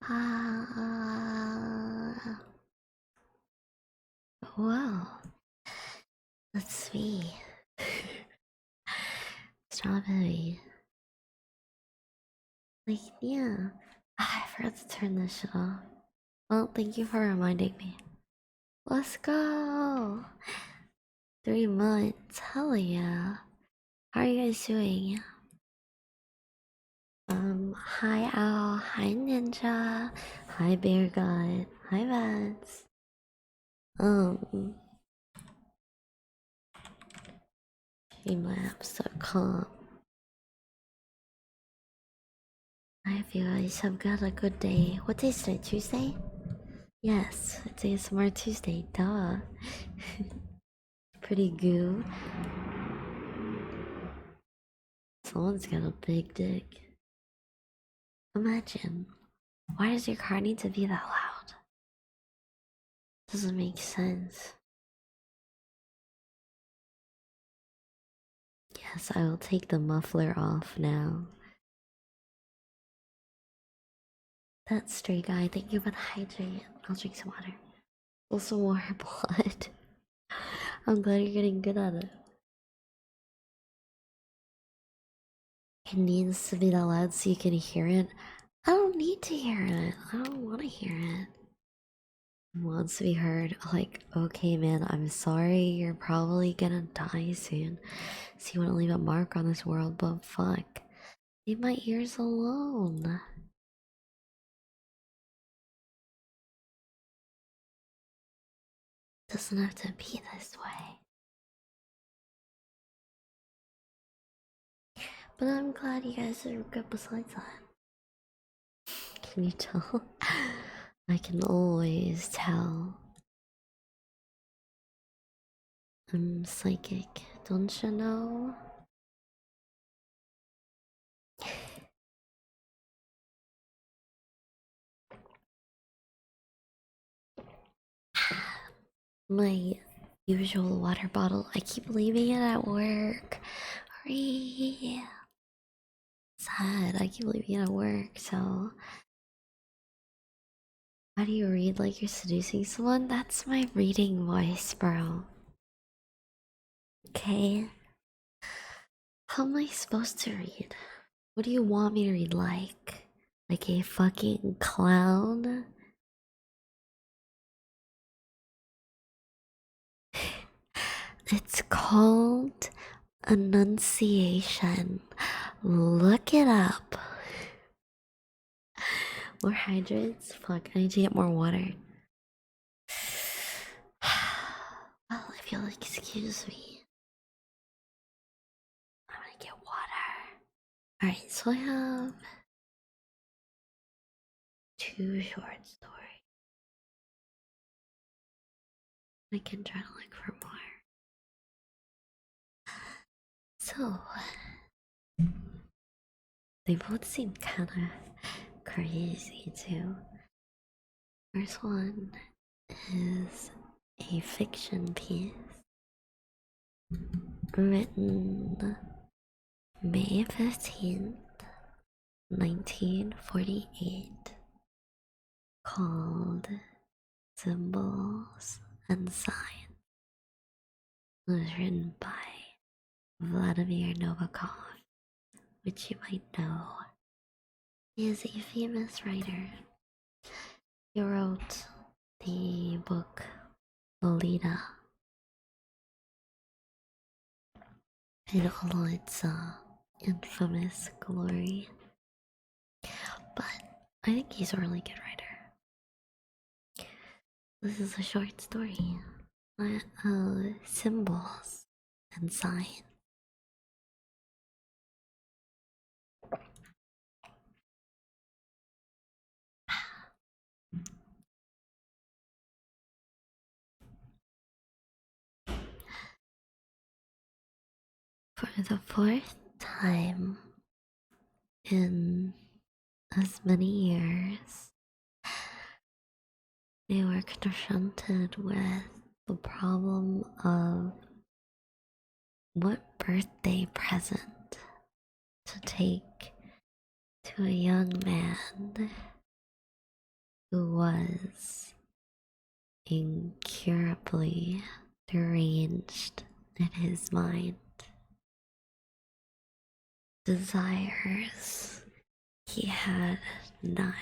Ah, well, let's see. Strawberry. Like, yeah. I forgot to turn this shit off. Well, thank you for reminding me. Let's go! 3 months. Hell yeah. How are you guys doing? Hi Al, hi Ninja, hi Bear God, hi Vance. Streamlabs.com. I hope you guys have got a good day. What day is today? Tuesday? Yes, it's ASMR Tuesday, duh. Pretty goo. Someone's got a big dick. Imagine. Why does your car need to be that loud? Doesn't make sense. Yes, I will take the muffler off now. That stray guy, thank you for the hydrate. I'll drink some water. Also more blood. I'm glad you're getting good at it. It needs to be that loud so you can hear it. I don't need to hear it. I don't want to hear it. It wants to be heard. Like, okay, man, I'm sorry. You're probably gonna die soon. So you want to leave a mark on this world, but fuck. Leave my ears alone. Doesn't have to be this way. But I'm glad you guys are good besides that. Can you tell? I can always tell. I'm psychic, don't you know? My usual water bottle, I keep leaving it at work. Hurry. Sad, I keep leaving it at work, so. How do you read like you're seducing someone? That's my reading voice, bro. Okay. How am I supposed to read? What do you want me to read like? Like a fucking clown? It's called Annunciation. Look it up. More hydrates? Fuck, I need to get more water. Well, if you'll excuse me, I'm gonna get water. Alright, so I have 2 short stories. I can try to look for more. So, they both seem kinda crazy too. First one is a fiction piece written May 15th, 1948, called Symbols and Signs. It was written by Vladimir Nabokov, which you might know. He is a famous writer. He wrote the book Lolita in all its infamous glory. But I think he's a really good writer. This is a short story. Symbols and signs. For the 4th time in as many years, they were confronted with the problem of what birthday present to take to a young man who was incurably deranged in his mind. Desires he had none.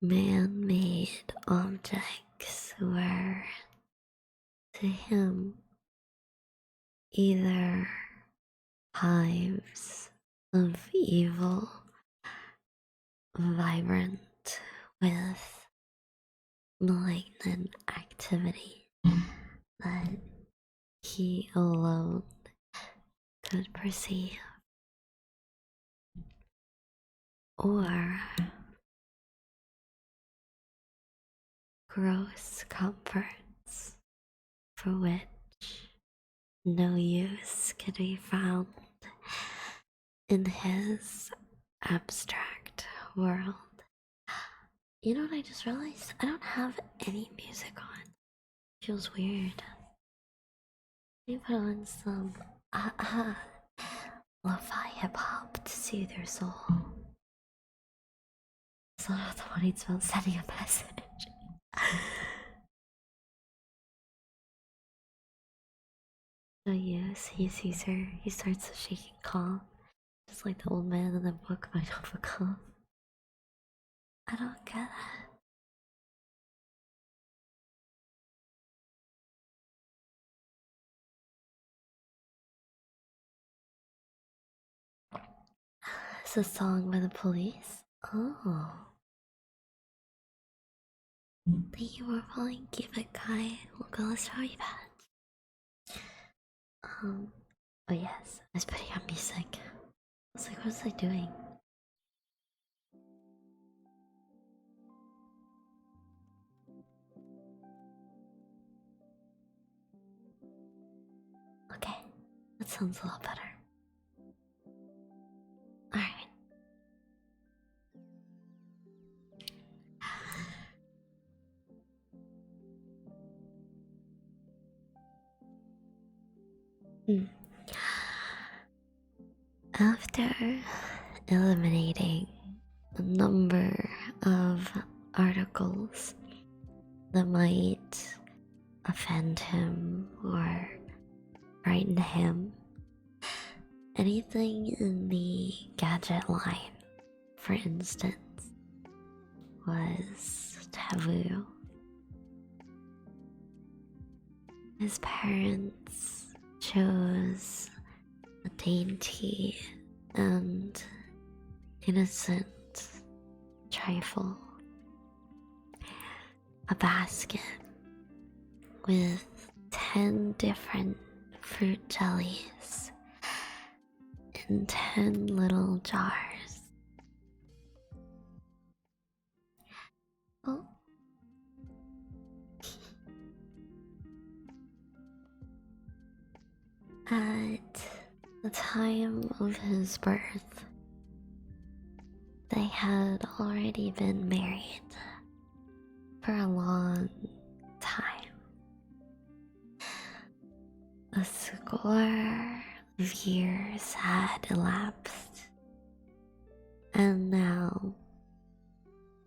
Man-made objects were, to him, either hives of evil, vibrant with malignant activity that he alone could perceive, or gross comforts for which no use could be found in his abstract world. You know what I just realized? I don't have any music on. Feels weird. Let me put on some lo-fi hip-hop to soothe your soul. So I don't want to about sending a message. So yes, he sees her. He starts a shaking cough, just like the old man in the book by Nabokov. I don't get it. It's a song by the police. Oh. Thank you for following. Keep it guy. We'll go let's try that. Oh yes, I was putting on music. I was like, what was I doing? Okay, that sounds a lot better. Alright. After eliminating a number of articles that might offend him or frighten him, anything in the gadget line, for instance, was taboo. His parents chose a dainty and innocent trifle, a basket with 10 different fruit jellies in 10 little jars. Oh. At the time of his birth, they had already been married for a long time. A score of years had elapsed, and now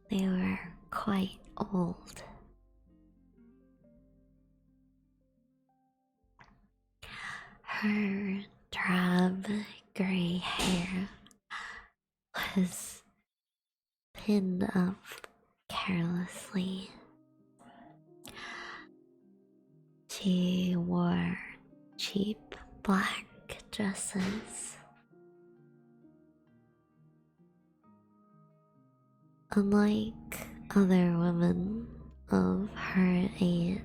they were quite old. Her drab gray hair was pinned up carelessly. She wore cheap black dresses. Unlike other women of her age,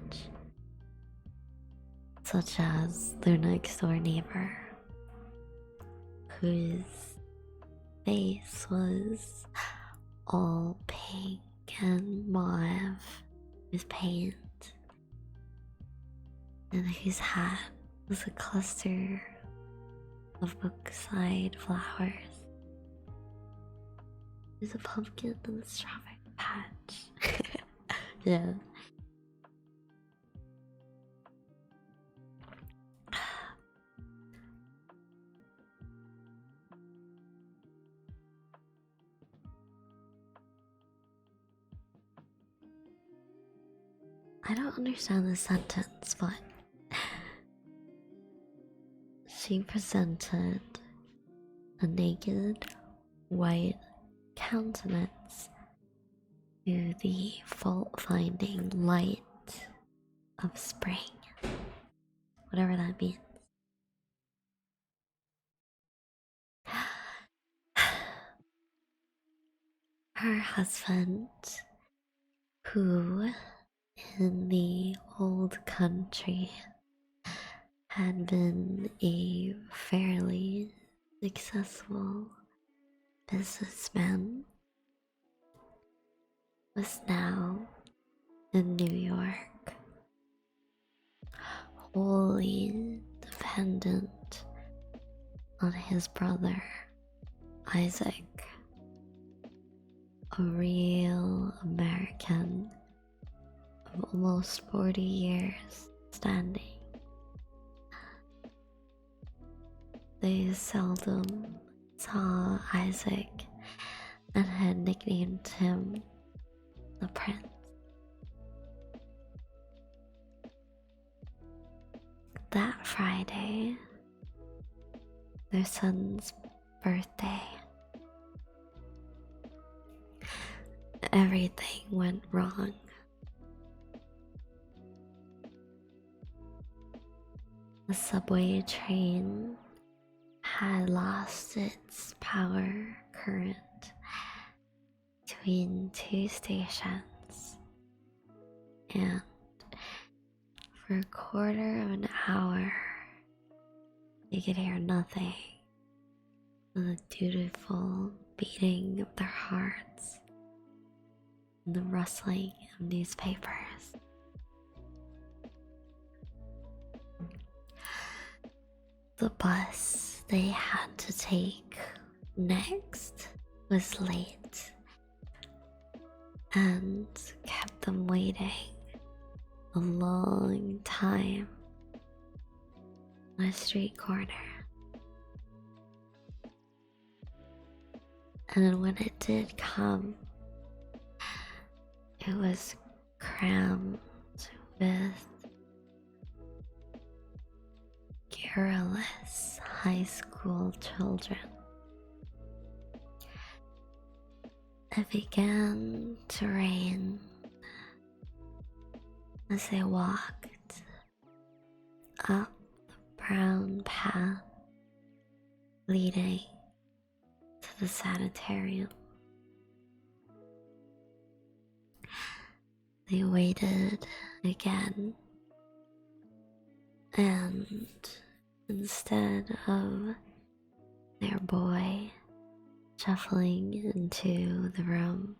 such as their next door neighbor, whose face was all pink and mauve with paint, and whose hat was a cluster of brookside flowers. There's a pumpkin and a strawberry patch. Yeah. I don't understand the sentence, but she presented a naked white countenance to the fault finding light of spring, whatever that means. Her husband, who in the old country had been a fairly successful businessman, was now in New York, wholly dependent on his brother, Isaac, a real American of almost 40 years standing. They seldom saw Isaac and had nicknamed him the Prince. That Friday, their son's birthday, everything went wrong. The subway train had lost its power current between two stations, and for a quarter of an hour, you could hear nothing but the dutiful beating of their hearts and the rustling of newspapers. The bus they had to take next was late and kept them waiting a long time on a street corner. And when it did come, it was crammed with garrulous high school children. It began to rain as they walked up the brown path leading to the sanitarium. They waited again, and instead of their boy shuffling into the room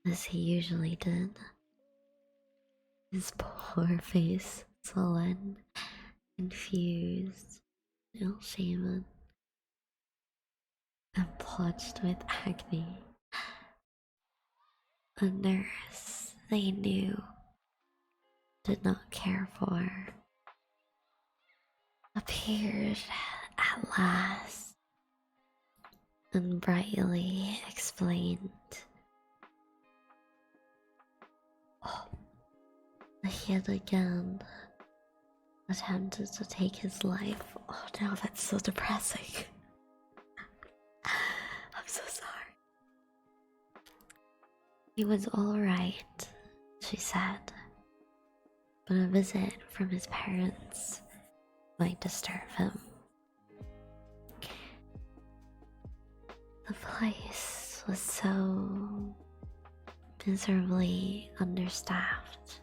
as he usually did, his poor face sullen, confused, ill-shaven, and blotched with acne, a nurse they knew did not care for appeared at last and brightly explained, that he had again attempted to take his life. Oh no, that's so depressing. I'm so sorry. He was alright, she said, but a visit from his parents might disturb him. The place was so miserably understaffed,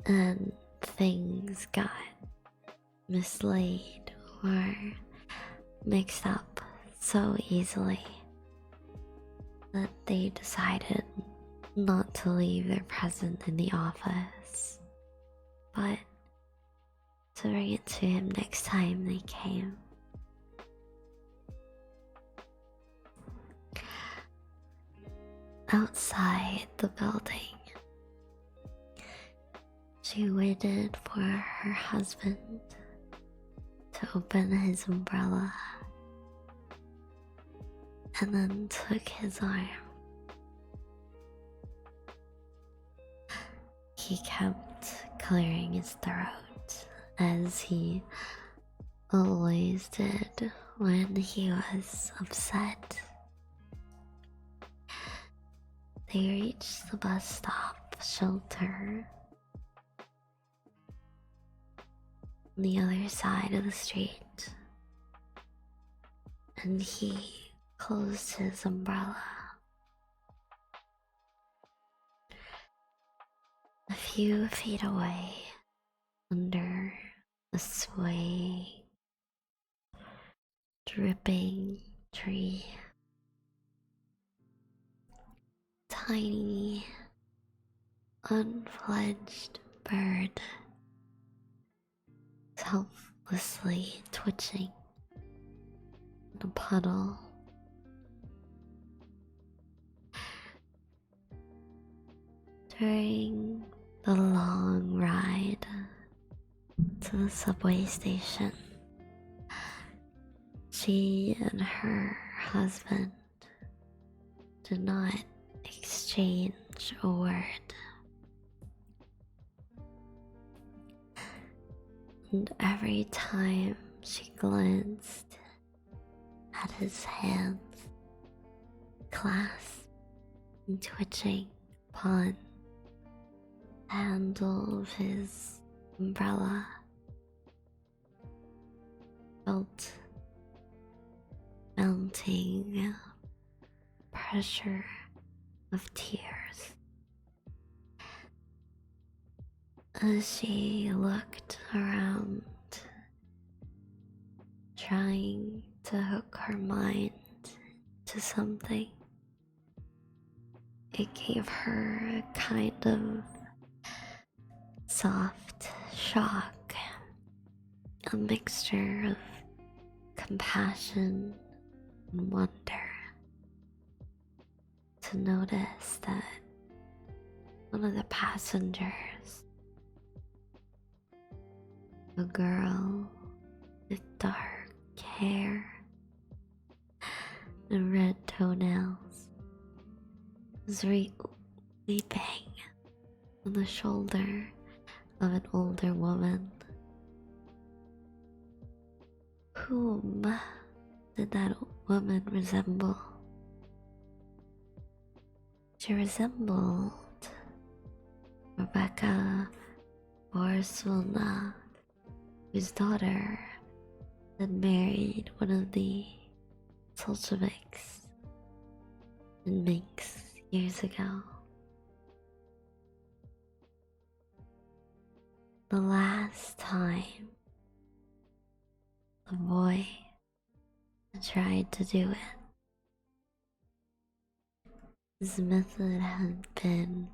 and things got mislaid or mixed up so easily that they decided not to leave their present in the office, but to bring it to him next time they came. Outside the building, she waited for her husband to open his umbrella and then took his arm. he kept clearing his throat, as he always did when he was upset. They reached the bus stop shelter on the other side of the street, and he closed his umbrella. A few feet away, under a sway, dripping tree, tiny, unfledged bird helplessly twitching in a puddle. During the long ride to the subway station, she and her husband did not exchange a word. And every time she glanced at his hands, clasped and twitching upon the handle of his umbrella, felt mounting pressure of tears as she looked around, trying to hook her mind to something. It gave her a kind of soft shock, a mixture of compassion and wonder, to notice that one of the passengers, a girl with dark hair and red toenails, was weeping on the shoulder of an older woman. Whom did that woman resemble? She resembled Rebecca Borsulna, whose daughter had married one of the Bolsheviks in Minsk years ago. The last time the boy had tried to do it, his method had been,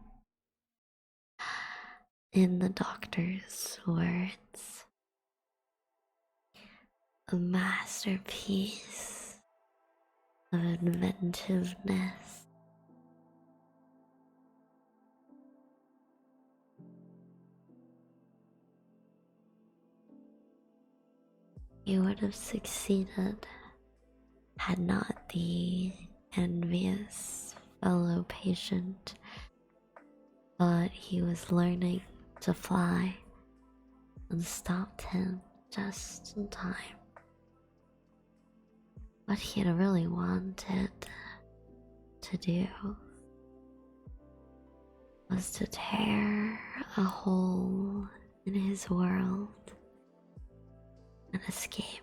in the doctor's words, a masterpiece of inventiveness. He would have succeeded had not the envious fellow patient thought he was learning to fly and stopped him just in time. What he had really wanted to do was to tear a hole in his world and escape.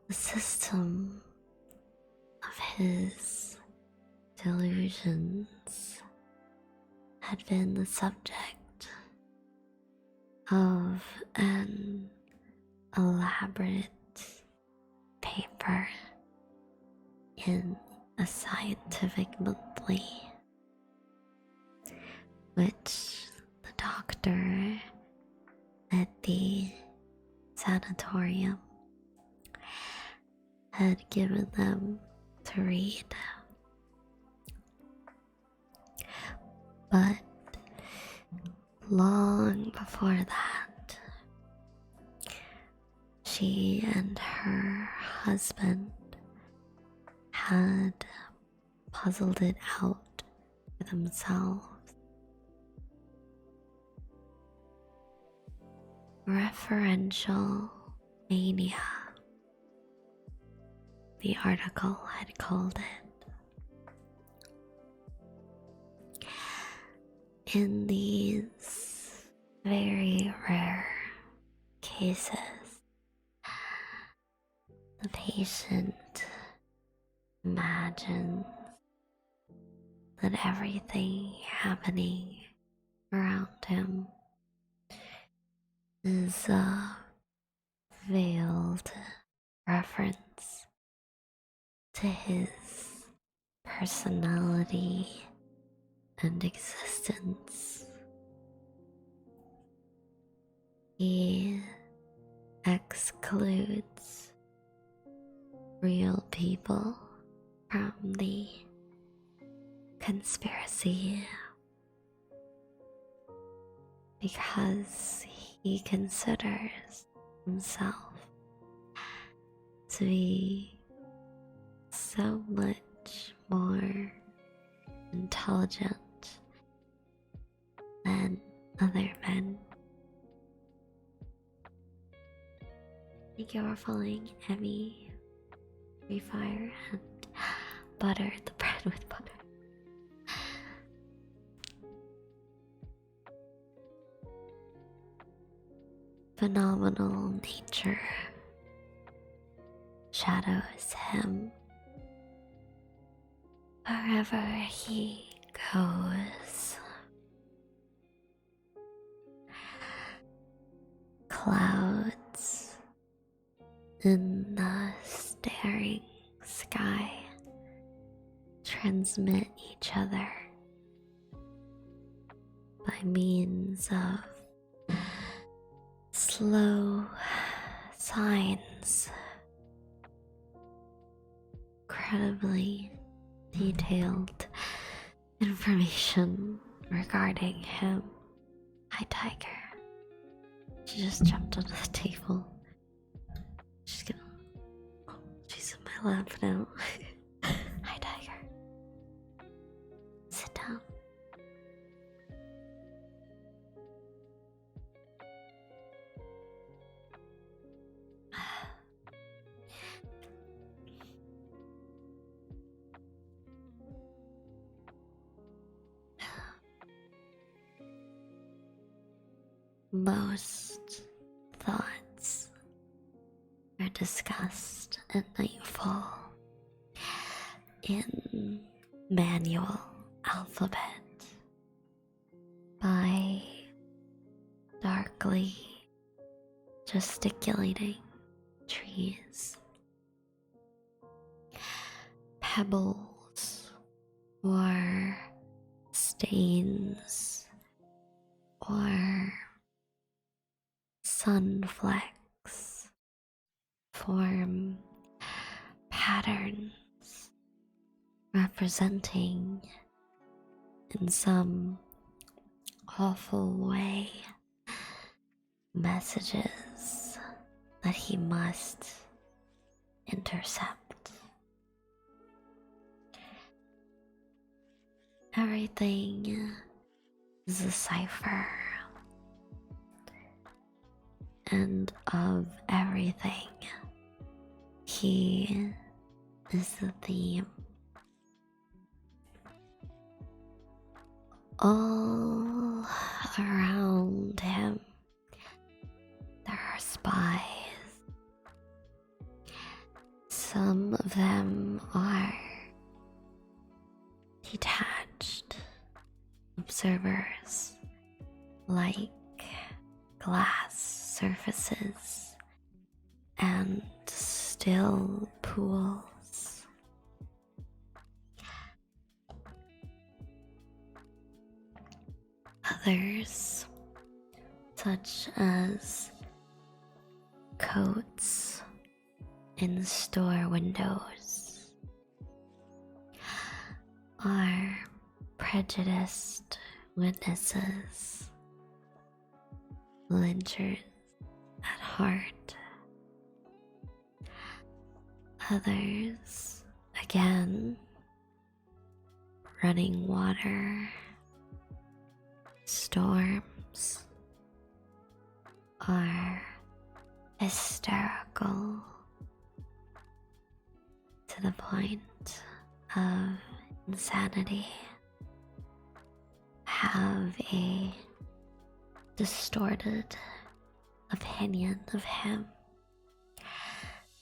The system of his delusions had been the subject of an elaborate paper in a scientific monthly, which the doctor at the sanatorium had given them to read. But long before that, she and her husband had puzzled it out for themselves. Referential mania, the article had called it. In these very rare cases, the patient imagines that everything happening around him is a veiled reference to his personality and existence. He excludes real people from the conspiracy because he considers himself to be so much more intelligent than other men. Thank you for following Emmy, Free Fire, and Butter the bread with butter. Phenomenal nature shadows him wherever he goes. Clouds in the staring sky transmit each other by means of slow signs, incredibly detailed information regarding him. Hi, Tiger. She just jumped onto the table. She's gonna. Oh, she's in my lap now. Hi, Tiger. Sit down. Most thoughts are discussed at nightfall in manual alphabet by darkly gesticulating trees. Pebbles or stains or sunflecks form patterns representing in some awful way messages that he must intercept. Everything is a cipher, and of everything, he is the theme. All around him, there are spies. Some of them are detached observers, like glass surfaces and still pools. Others, such as coats in store windows, are prejudiced witnesses, lynchers at heart. Others, again, running water, storms, or hysterical to the point of insanity, have a distorted opinion of him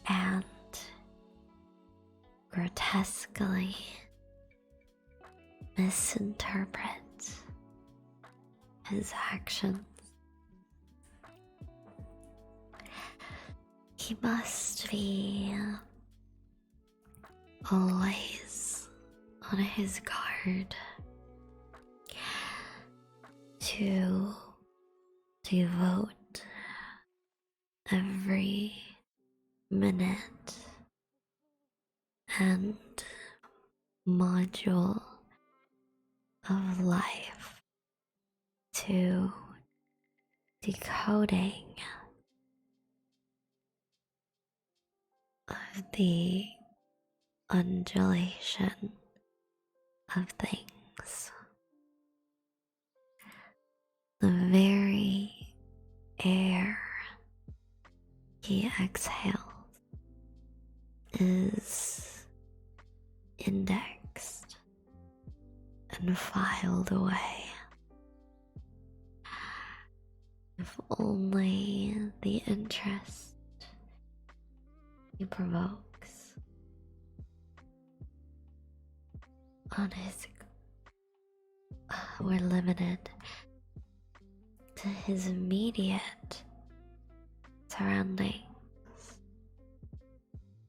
and grotesquely misinterpret his actions. He must be always on his guard to devote every minute and module of life to decoding of the undulation of things. The very air he exhales is indexed and filed away. If only the interest he provokes on his were limited to his immediate surroundings.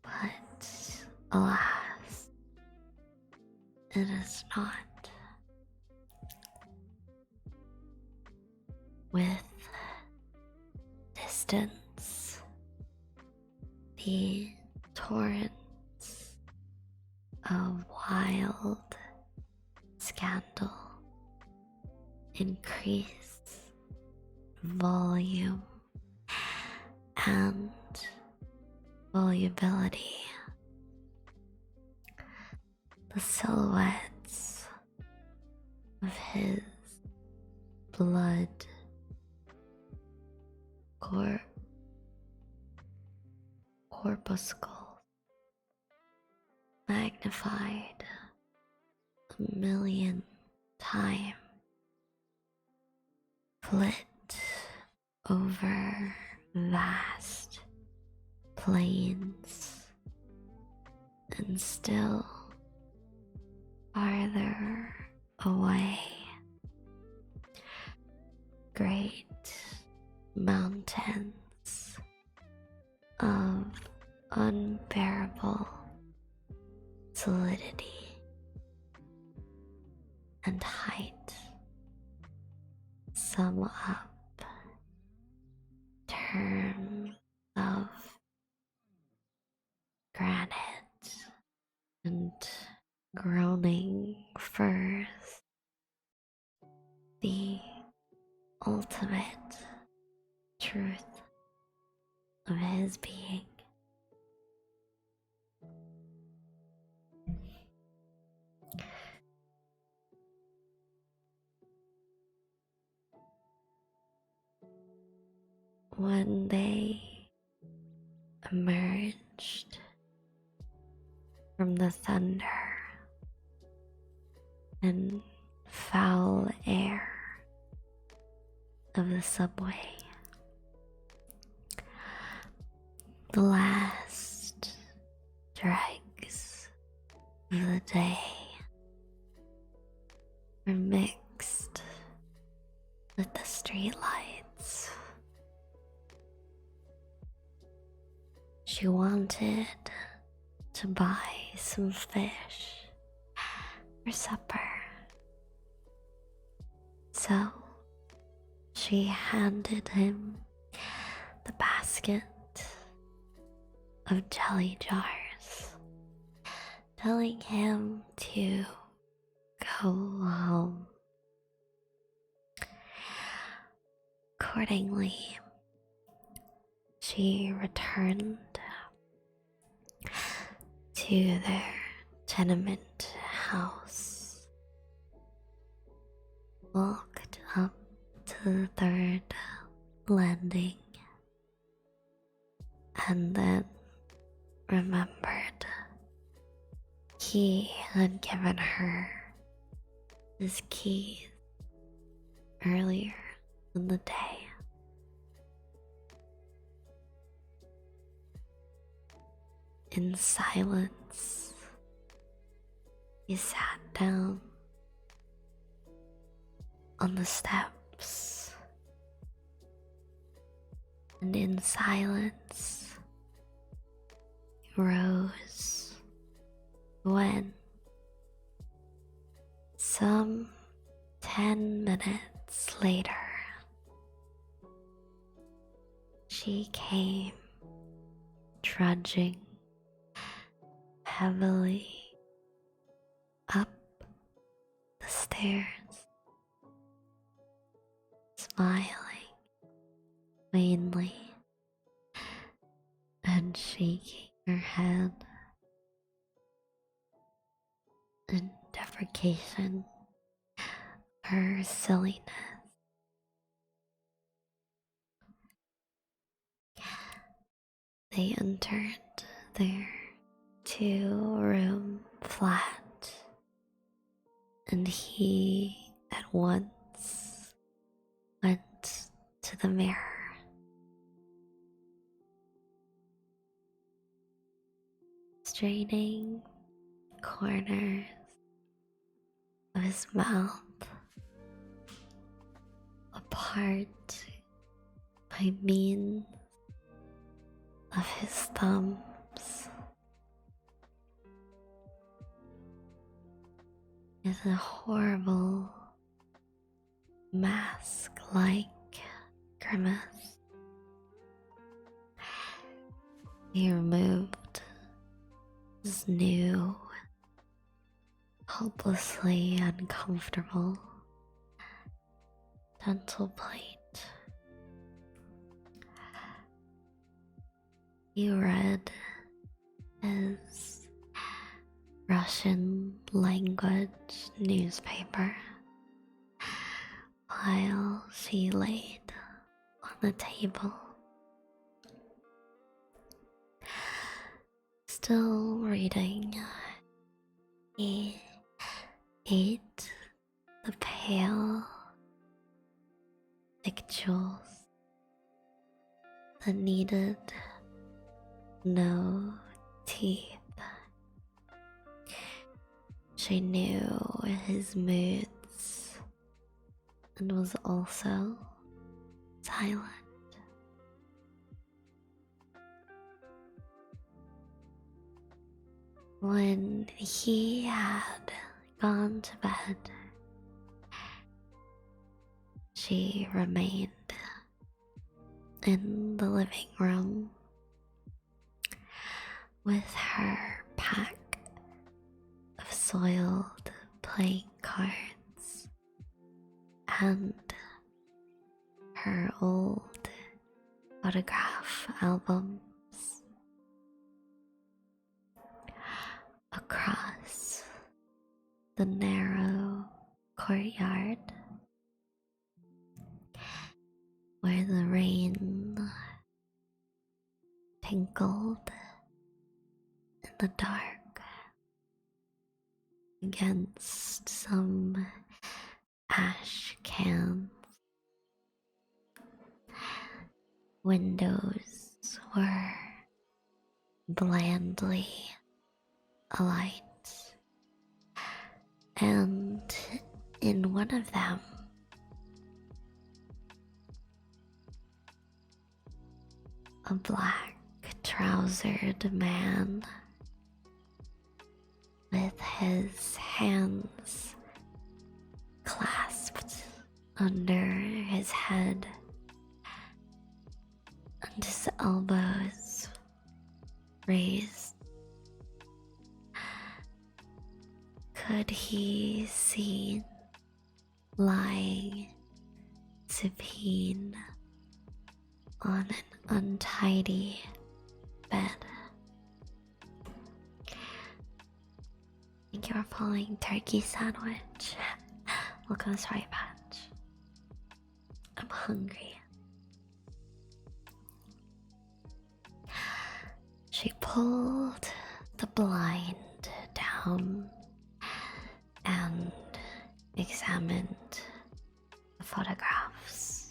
But alas, it is not. With distance, the torrents of wild scandal increase volume and volubility. The silhouettes of his blood corpuscles magnified 1,000,000 times, flit over vast plains and still farther away great mountains of unbearable solidity and height sum up terms of granite and groaning firs, the ultimate truth of his being. When they emerged from the thunder and foul air of the subway, the last dregs of the day were mixed with the street lights. She wanted to buy some fish for supper, so she handed him the basket of jelly jars, telling him to go home. Accordingly, she returned to their tenement house walked up to the third landing and then remembered he had given her his keys earlier in the day. In silence, he sat down on the steps, and in silence, he rose when, some 10 minutes later, she came trudging heavily up the stairs, smiling vainly and shaking her head in deprecation of her silliness. They entered their 2-room flat, and he at once went to the mirror. Straining corners of his mouth apart by means of his thumbs is a horrible mask-like grimace. He removed his new, hopelessly uncomfortable dental plate. He read his Russian language newspaper while she laid on the table. Still reading, he ate the pale victuals that needed no teeth. She knew his moods and was also silent. When he had gone to bed, she remained in the living room with her pack of soiled playing cards and her old photograph albums. Across the narrow courtyard where the rain tinkled in the dark against some ash cans. Windows were blandly alight, and in one of them, a black-trousered man with his hands clasped under his head and his elbows raised. Could he see lying supine on an untidy bed? Thank you for following Turkey Sandwich. Welcome to Story Patch. hungry. She pulled the blind down and examined the photographs.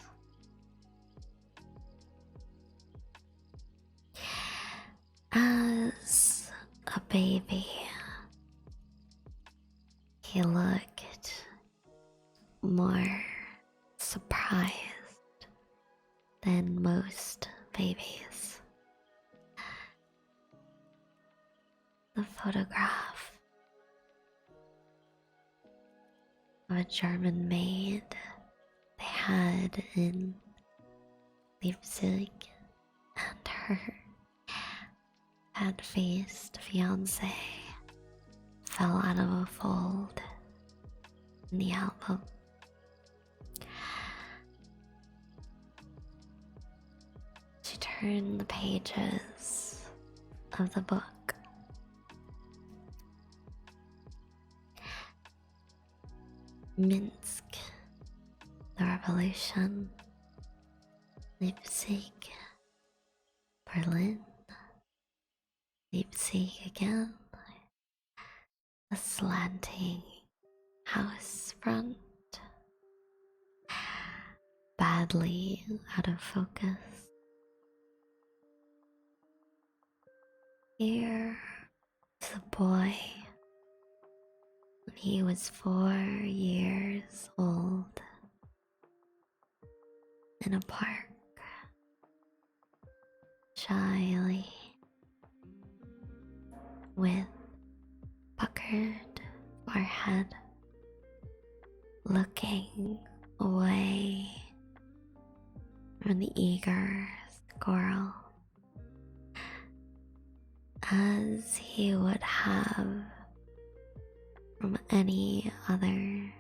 As a baby, he looked more surprised than most babies. The photograph of a German maid they had in Leipzig and her sad-faced fiance fell out of a fold in the album. She turned the pages of the book. Minsk, the Revolution, Leipzig, Berlin, Leipzig again, a slanting house front, badly out of focus. Here is a boy when he was 4 years old in a park, shyly, with puckered forehead, looking away from the eager squirrel, as he would have from any other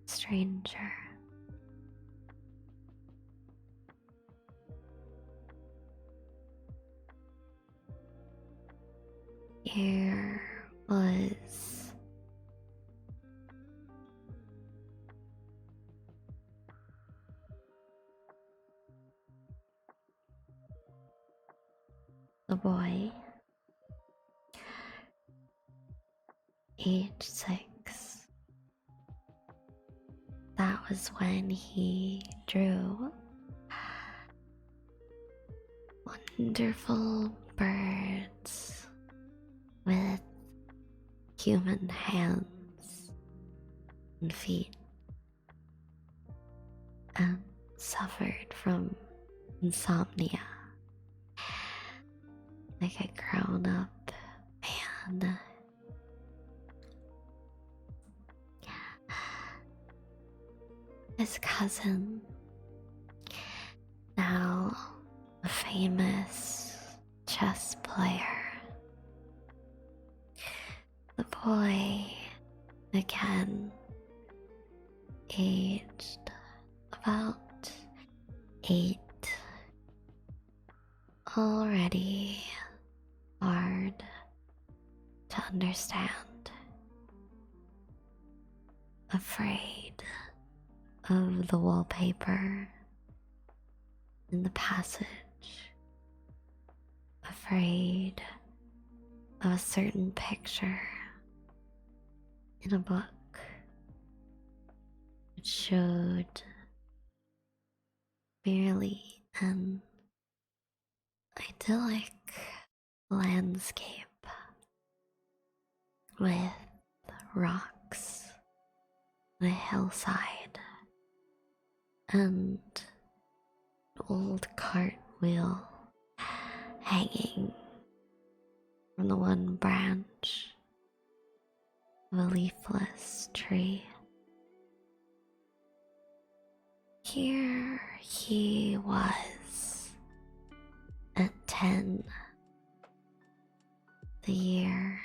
stranger. Here was the boy, age 6. That was when he drew wonderful birds with human hands and feet, and suffered from insomnia like a grown-up man. His cousin, now a famous chess player. The boy, again, aged about 8, already hard to understand, afraid of the wallpaper in the passage, afraid of a certain picture in a book which showed merely an idyllic landscape with rocks on a hillside and an old cartwheel hanging from the one branch of a leafless tree. Here he was at 10, the year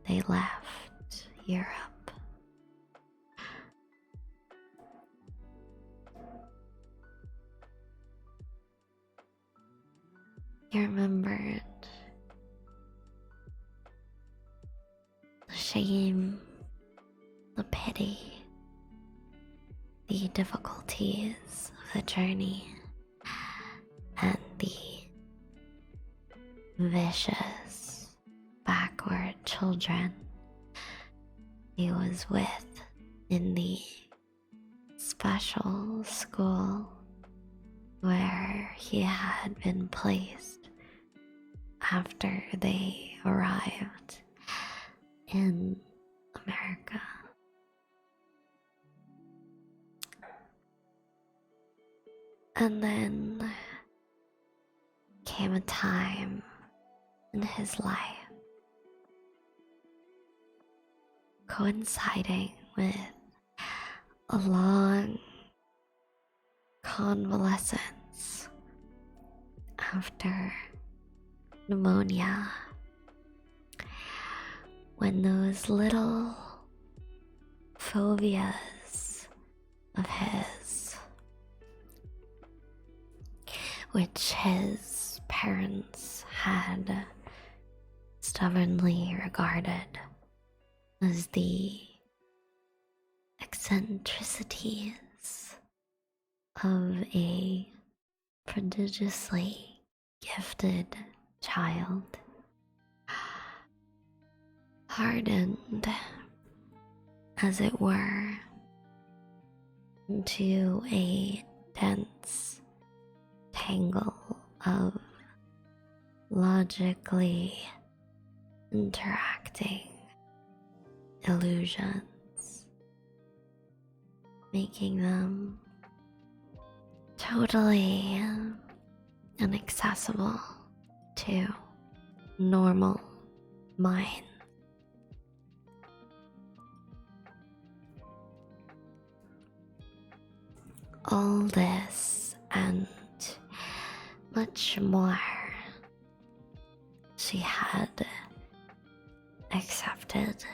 they left Europe. He remembered the shame, the pity, the difficulties of the journey and the vicious, backward children he was with in the special school where he had been placed after they arrived in America. And then came a time in his life coinciding with a long convalescence after pneumonia, when those little phobias of his, which his parents had stubbornly regarded as the eccentricities of a prodigiously gifted child, hardened, as it were, into a dense tangle of logically interacting illusions, making them totally inaccessible to normal mind. All this and much more she had accepted,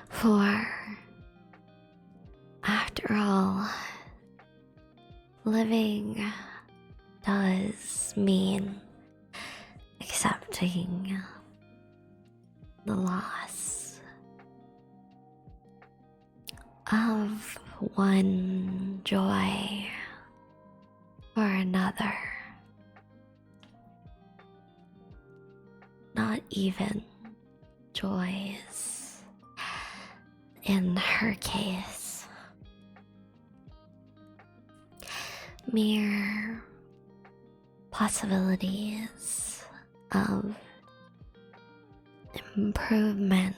for after all, living does mean accepting the loss of one joy or another, not even joys in her case, mere possibilities of improvement.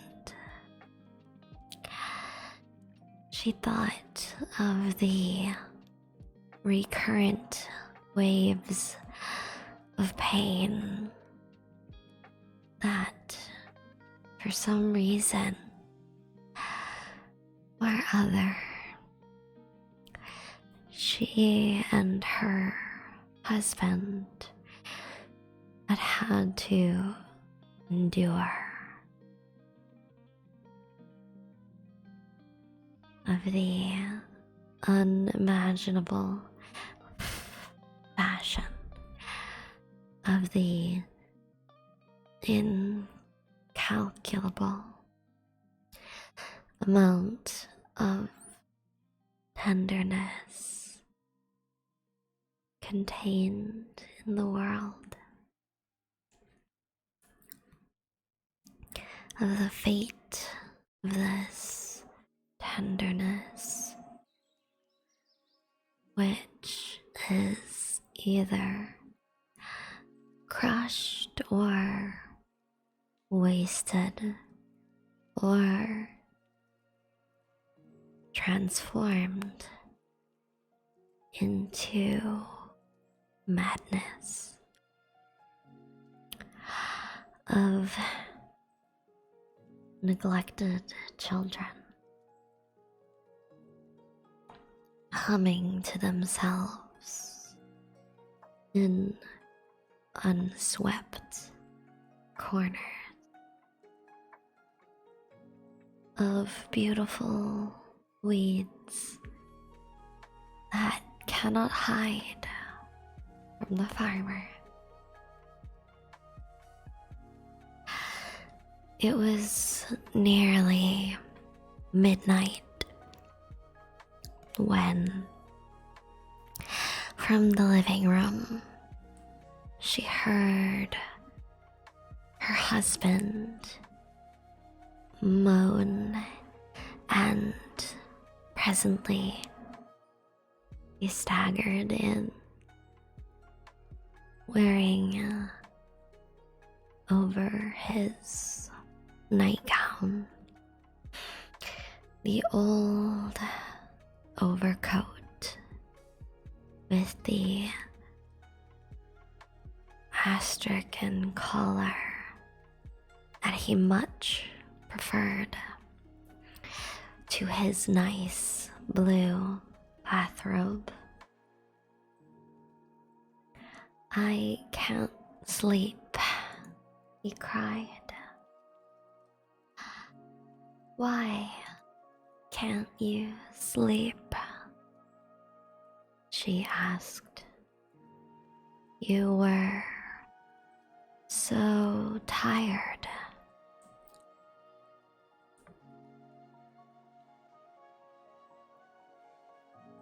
She thought of the recurrent waves of pain that, for some reason or other, she and her husband had to endure. Of the unimaginable fashion, of the incalculable amount of tenderness contained in the world, of the fate of this tenderness, which is either crushed or wasted or transformed into madness, of neglected children humming to themselves in unswept corners, of beautiful weeds that cannot hide from the farmer. It was nearly midnight when From the living room, she heard her husband moan, and presently he staggered in, wearing over his nightgown the old overcoat with the astrakan collar that he much preferred to his nice blue bathrobe. "I can't sleep," he cried. "Why can't you sleep?" she asked. "You were so tired."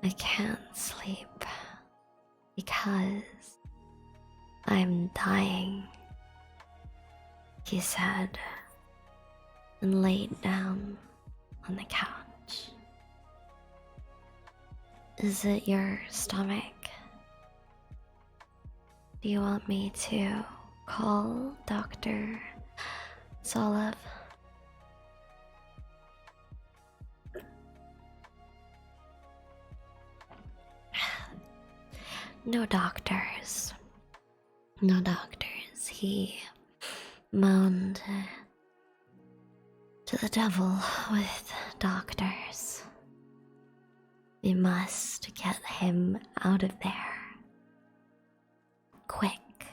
"I can't sleep because I'm dying," he said, and laid down on the couch. "Is it your stomach? Do you want me to call Dr. Solov?" No doctors. No doctors, he moaned. "To the devil with doctors. We must get him out of there. Quick.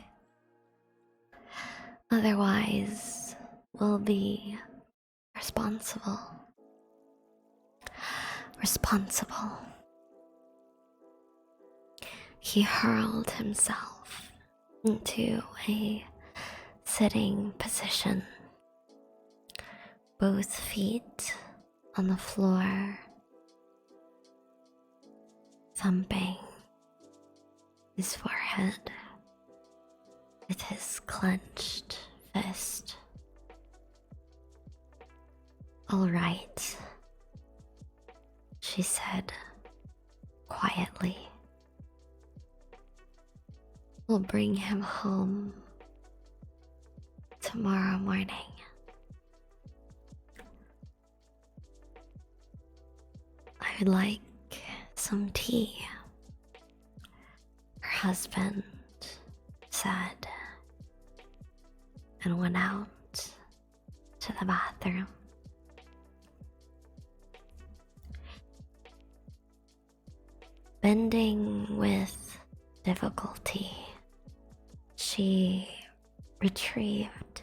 Otherwise, we'll be responsible. Responsible." He hurled himself into a sitting position, both feet on the floor, thumping his forehead with his clenched fist. "All right," she said quietly. "We'll bring him home tomorrow morning." "I would like some tea," her husband said, and went out to the bathroom. Bending with difficulty, she retrieved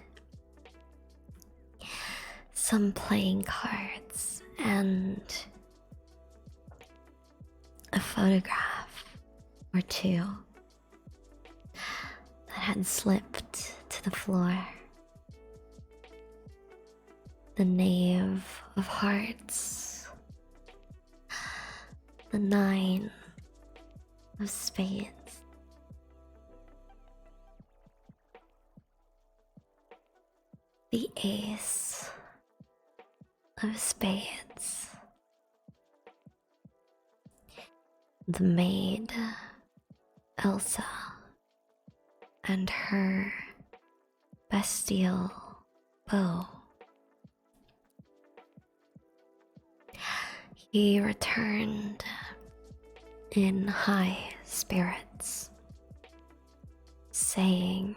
some playing cards and a photograph or two that had slipped to the floor. The Knave of Hearts, the Nine of Spades, the Ace of Spades, the maid Elsa and her bestial bow. He returned in high spirits, saying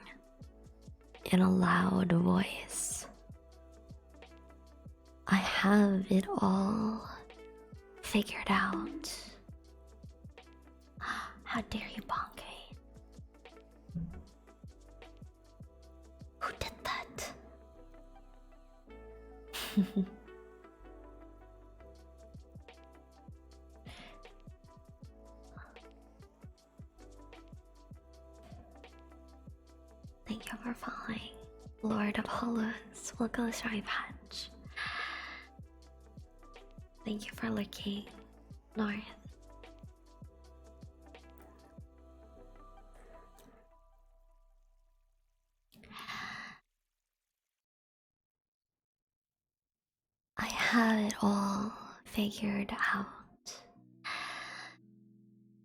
in a loud voice, "I have it all figured out." How dare you, Bonke? Who did that? Thank you for following. Lord of Hollows, welcome to Shy Patch. Thank you for looking north. have it all figured out.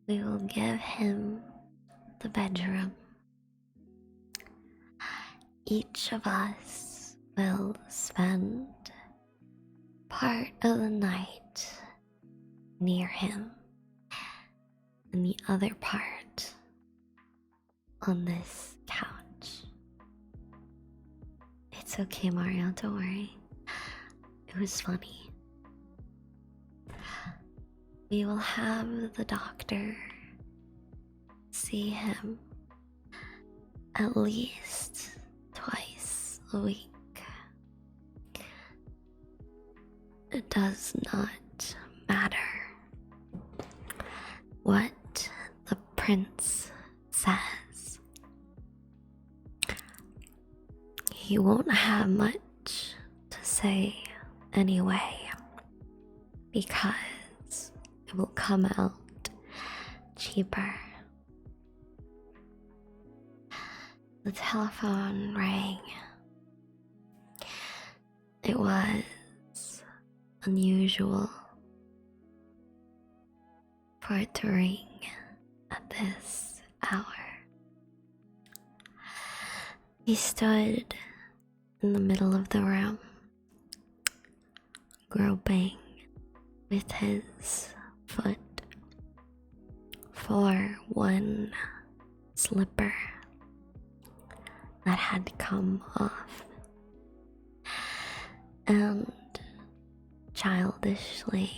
We will give him the bedroom. Each of us will spend part of the night near him and the other part on this couch. It's okay, Mario, don't worry. It was funny. We will have the doctor see him at least twice a week. It does not matter what the prince says. He won't have much to say anyway, because it will come out cheaper. The telephone rang. It was unusual for it to ring at this hour. He stood in the middle of the room, groping with his foot for one slipper that had come off, and childishly,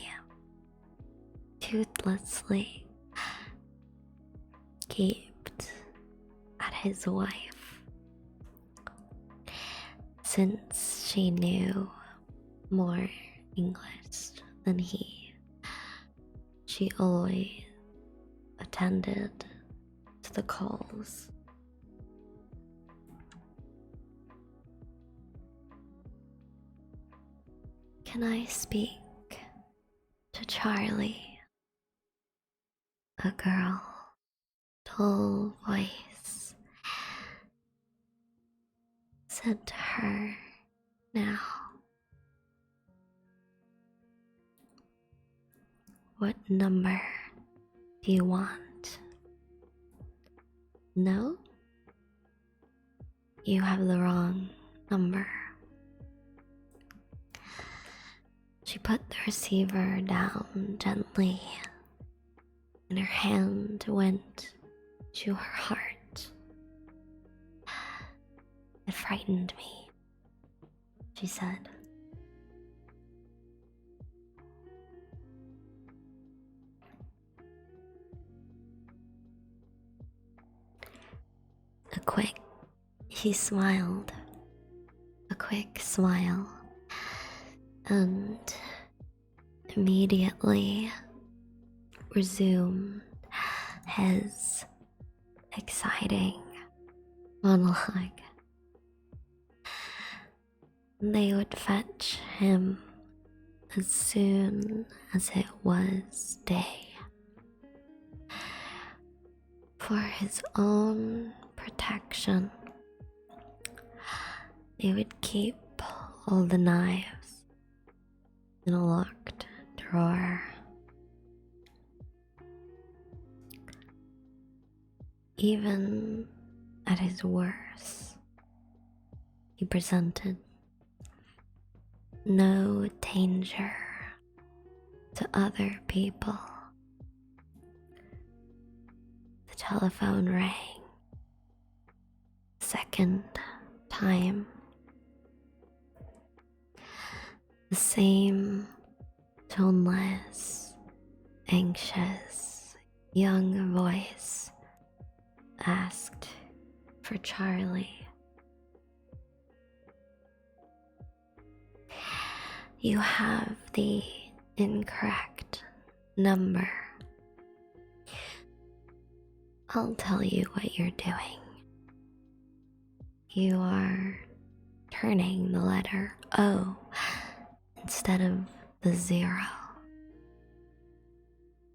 toothlessly gaped at his wife, since she knew more English than he. She always attended to the calls. Can I speak to Charlie? A girl, dull voice, said to her now. What number do you want? No? You have the wrong number. She put the receiver down gently, and her hand went to her heart. It frightened me, she said. He smiled, a quick smile, and immediately resumed his exciting monologue. They would fetch him as soon as it was day. For his own protection, they would keep all the knives in a locked drawer. Even at his worst, he presented no danger to other people. The telephone rang. Second time. The same toneless, anxious, young voice asked for Charlie. You have the incorrect number. I'll tell you what you're doing. You are turning the letter O instead of the 0.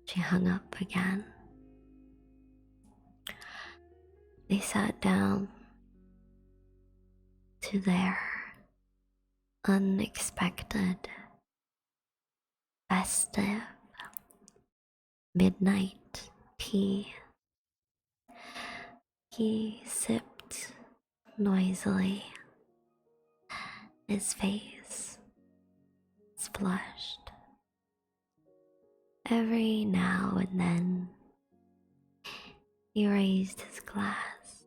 She hung up again. They sat down to their unexpected festive midnight tea. He sipped noisily. His face was flushed. Every now and then, he raised his glass.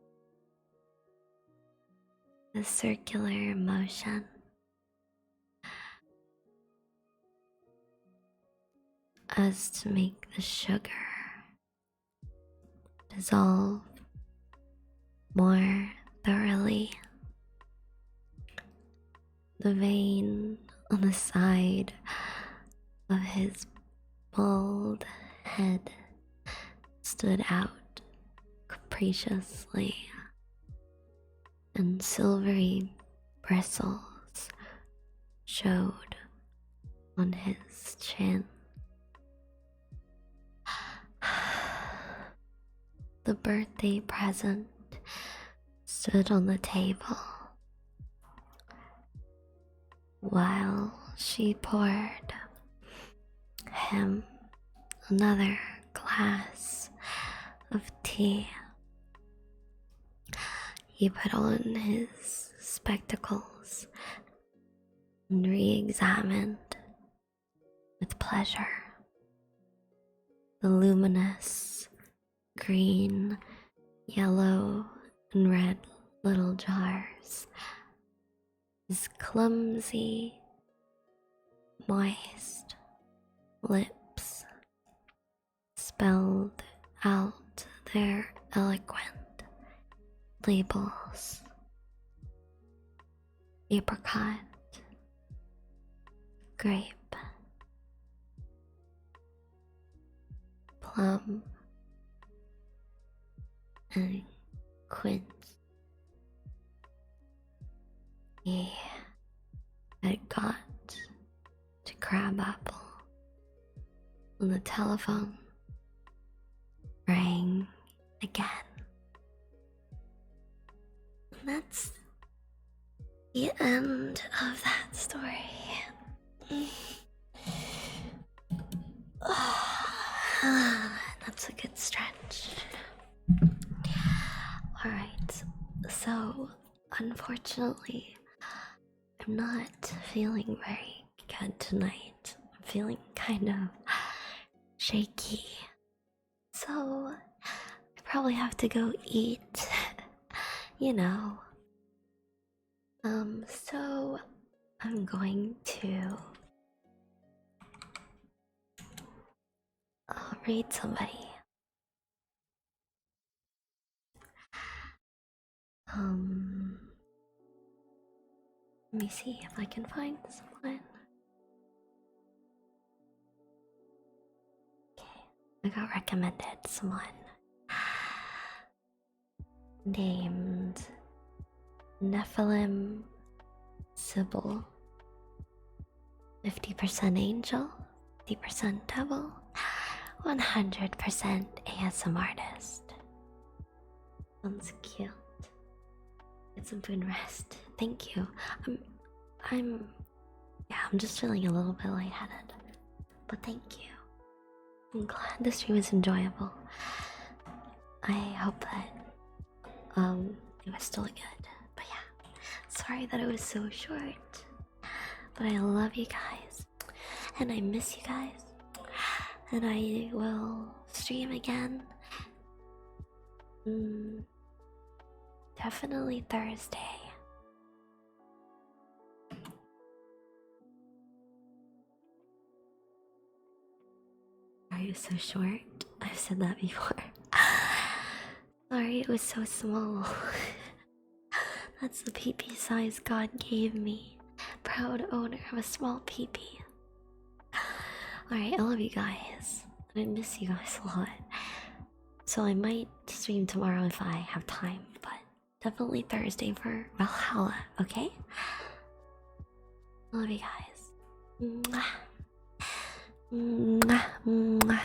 The circular motion as to make the sugar dissolve more thoroughly. The vein on the side of his bald head stood out capriciously, and silvery bristles showed on his chin. The birthday present stood on the table while she poured him another glass of tea. He put on his spectacles and re-examined with pleasure the luminous green, yellow, and red little jars. His clumsy, moist lips spelled out their eloquent labels: apricot, grape, plum, and quince. He had got to crabapple when the telephone rang again. And that's the end of that story. That's a good stretch. Alright, so unfortunately, I'm not feeling very good tonight. I'm feeling kind of shaky. So I probably have to go eat, you know. So I'm going to read somebody. Let me see if I can find someone. Okay, I got recommended someone named Nephilim Sybil. 50% angel, 50% devil, 100% ASM artist. Sounds cute. Get some food and rest. Thank you. I'm just feeling a little bit lightheaded. But thank you. I'm glad the stream was enjoyable. I hope that it was still good. But yeah, sorry that it was so short. But I love you guys. And I miss you guys. And I will stream again. Definitely Thursday. Are you so short? I've said that before. Sorry, it was so small. That's the pee-pee size God gave me. Proud owner of a small pee-pee. Alright, I love you guys. And I miss you guys a lot. So I might stream tomorrow if I have time, but definitely Thursday for Valhalla, okay? Love you guys. Mwah. Mwah. Mwah.